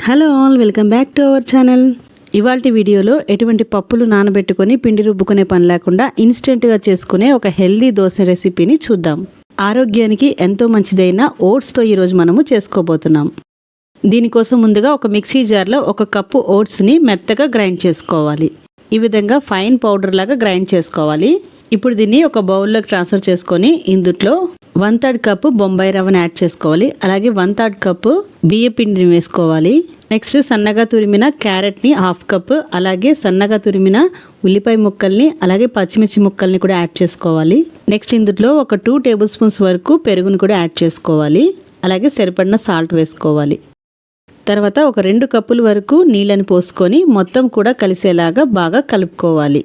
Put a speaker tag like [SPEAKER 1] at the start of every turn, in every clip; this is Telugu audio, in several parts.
[SPEAKER 1] Hello all, welcome back to our channel. ఇవాల్టి వీడియోలో ఎటువంటి పప్పులు నానబెట్టుకొని పిండి రుబ్బుకునే పని లేకుండా ఇన్స్టెంట్గా చేసుకునే ఒక హెల్దీ దోశ రెసిపీని చూద్దాం. ఆరోగ్యానికి ఎంతో మంచిదైన ఓట్స్తో ఈరోజు మనము చేసుకోబోతున్నాం. దీనికోసం ముందుగా ఒక మిక్సీ జార్లో 1 కప్పు ఓట్స్ని మెత్తగా గ్రైండ్ చేసుకోవాలి. ఈ విధంగా ఫైన్ పౌడర్ లాగా గ్రైండ్ చేసుకోవాలి. ఇప్పుడు దీన్ని ఒక బౌల్లోకి ట్రాన్స్ఫర్ చేసుకొని ఇందులో 1/3 కప్పు బొంబాయి రవ్వని యాడ్ చేసుకోవాలి. అలాగే 1/3 కప్పు బియ్య పిండిని వేసుకోవాలి. నెక్స్ట్ సన్నగా తురిమిన క్యారెట్ని 1/2 కప్పు, అలాగే సన్నగా తురిమిన ఉల్లిపాయ ముక్కల్ని, అలాగే పచ్చిమిర్చి ముక్కల్ని కూడా యాడ్ చేసుకోవాలి. నెక్స్ట్ ఇందులో ఒక 2 టేబుల్ స్పూన్స్ వరకు పెరుగుని కూడా యాడ్ చేసుకోవాలి. అలాగే సరిపడిన సాల్ట్ వేసుకోవాలి. తర్వాత ఒక 2 కప్పుల వరకు నీళ్ళని పోసుకొని మొత్తం కూడా కలిసేలాగా బాగా కలుపుకోవాలి.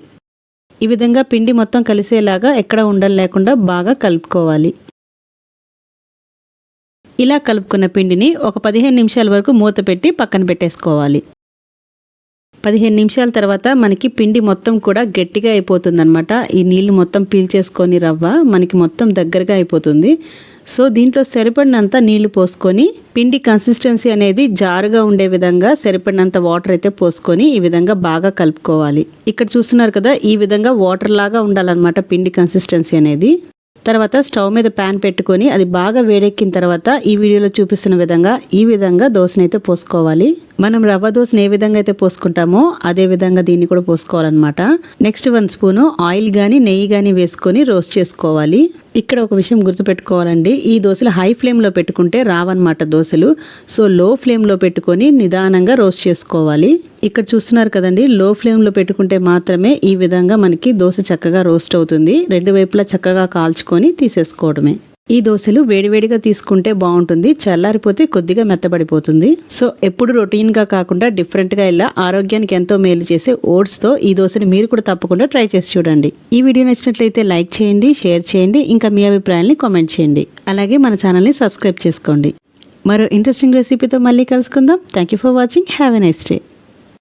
[SPEAKER 1] ఈ విధంగా పిండి మొత్తం కలిసేలాగా ఎక్కడ ఉండలు లేకుండా బాగా కలుపుకోవాలి. ఇలా కలుపుకున్న పిండిని ఒక 15 నిమిషాల వరకు మూత పెట్టి పక్కన పెట్టేసుకోవాలి. 15 నిమిషాల తర్వాత మనకి పిండి మొత్తం కూడా గట్టిగా అయిపోతుందన్నమాట. ఈ నీళ్లు మొత్తం పీల్చేసుకొని రవ్వ మనకి మొత్తం దగ్గరగా అయిపోతుంది. సో దీంట్లో సరిపడినంత నీళ్లు పోసుకొని పిండి కన్సిస్టెన్సీ అనేది జారుగా ఉండే విధంగా సరిపడినంత వాటర్ అయితే పోసుకొని ఈ విధంగా బాగా కలుపుకోవాలి. ఇక్కడ చూస్తున్నారు కదా, ఈ విధంగా వాటర్ లాగా ఉండాలన్నమాట పిండి కన్సిస్టెన్సీ అనేది. తర్వాత స్టవ్ మీద ప్యాన్ పెట్టుకొని అది బాగా వేడెక్కిన తర్వాత ఈ వీడియోలో చూపిస్తున్న విధంగా ఈ విధంగా దోశని అయితే పోసుకోవాలి. మనం రవ్వ దోశని ఏ విధంగా అయితే పోసుకుంటామో అదే విధంగా దీన్ని కూడా పోసుకోవాలన్నమాట. నెక్స్ట్ 1 స్పూను ఆయిల్ కానీ నెయ్యి కానీ వేసుకొని రోస్ట్ చేసుకోవాలి. ఇక్కడ ఒక విషయం గుర్తుపెట్టుకోవాలండి, ఈ దోశలు హై ఫ్లేమ్లో పెట్టుకుంటే రావన్నమాట దోశలు. సో లో ఫ్లేమ్లో పెట్టుకొని నిదానంగా రోస్ట్ చేసుకోవాలి. ఇక్కడ చూస్తున్నారు కదండి, లో ఫ్లేమ్లో పెట్టుకుంటే మాత్రమే ఈ విధంగా మనకి దోశ చక్కగా రోస్ట్ అవుతుంది. 2 వైపులా చక్కగా కాల్చుకొని తీసేసుకోవడమే. ఈ దోశలు వేడివేడిగా తీసుకుంటే బాగుంటుంది, చల్లారిపోతే కొద్దిగా మెత్తబడిపోతుంది. సో ఎప్పుడు రొటీన్గా కాకుండా డిఫరెంట్గా ఇలా ఆరోగ్యానికి ఎంతో మేలు చేసే ఓట్స్తో ఈ దోశని మీరు కూడా తప్పకుండా ట్రై చేసి చూడండి. ఈ వీడియో నచ్చినట్లయితే లైక్ చేయండి, షేర్ చేయండి, ఇంకా మీ అభిప్రాయాన్ని కామెంట్ చేయండి. అలాగే మన ఛానల్ని సబ్స్క్రైబ్ చేసుకోండి. మరో ఇంట్రెస్టింగ్ రెసిపీతో మళ్ళీ కలుసుకుందాం. Thank you for watching. Have a nice day.